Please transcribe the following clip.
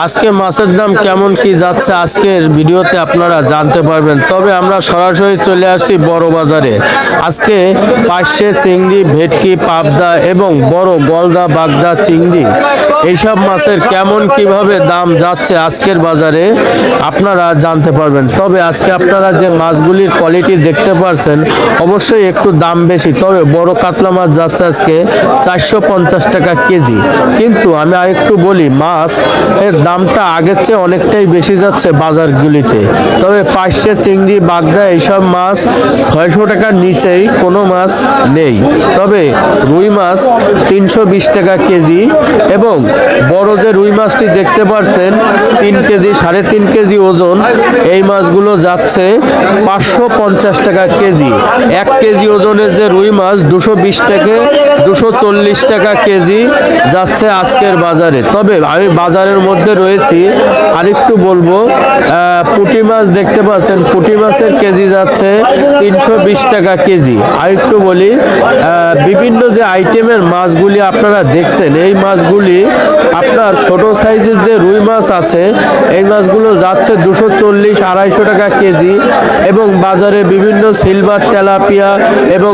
আজকে মাছের দাম কেমন কি যাচ্ছে আজকের ভিডিওতে আপনারা জানতে পারবেন। তবে আমরা সরাসরি চলে আসছি বড় বাজারে। আজকে পার্শে, চিংড়ি, ভেটকি, পাবদা এবং বড় গলদা, বাগদা, চিংড়ি এইসব মাছের কেমন কিভাবে দাম যাচ্ছে আজকের বাজারে আপনারা জানতে পারবেন। তবে আজকে আপনারা যে মাছগুলির কোয়ালিটি দেখতে পাচ্ছেন অবশ্যই একটু দাম বেশি। তবে বড় কাতলা মাছ যাচ্ছে আজকে 450 টাকা কেজি। কিন্তু আমি আরেকটু বলি, মাছ এর দামটা আগের চেয়ে অনেকটাই বেশি যাচ্ছে বাজারগুলিতে। তবে পার্শে, চিংড়ি, বাগদা এইসব মাছ 600 টাকার নিচেই কোনো মাছ নেই। তবে রুই মাছ 320 টাকা কেজি এবং বড় যে রুই মাছটি দেখতে পাচ্ছেন 3 কেজি, 3.5 কেজি ওজন, এই মাছগুলো যাচ্ছে 550 টাকা কেজি। 1 কেজি ওজনের যে রুই মাছ 220 থেকে 240 টাকা কেজি যাচ্ছে আজকের বাজারে। তবে আমি বাজারের মধ্যে রয়েছি, আরেকটু বলবো, পুঁটি মাছ দেখতে পাচ্ছেন, পুঁটি মাছের কেজি যাচ্ছে 320 টাকা কেজি। আরেকটু বলি, বিভিন্ন যে আইটেমের মাছগুলি আপনারা দেখছেন এই মাছগুলি আপনার ছোট সাইজের যে রুই মাছ আছে এই মাছগুলো যাচ্ছে 240-250 টাকা কেজি এবং বাজারে বিভিন্ন সিলভার, তেলাপিয়া এবং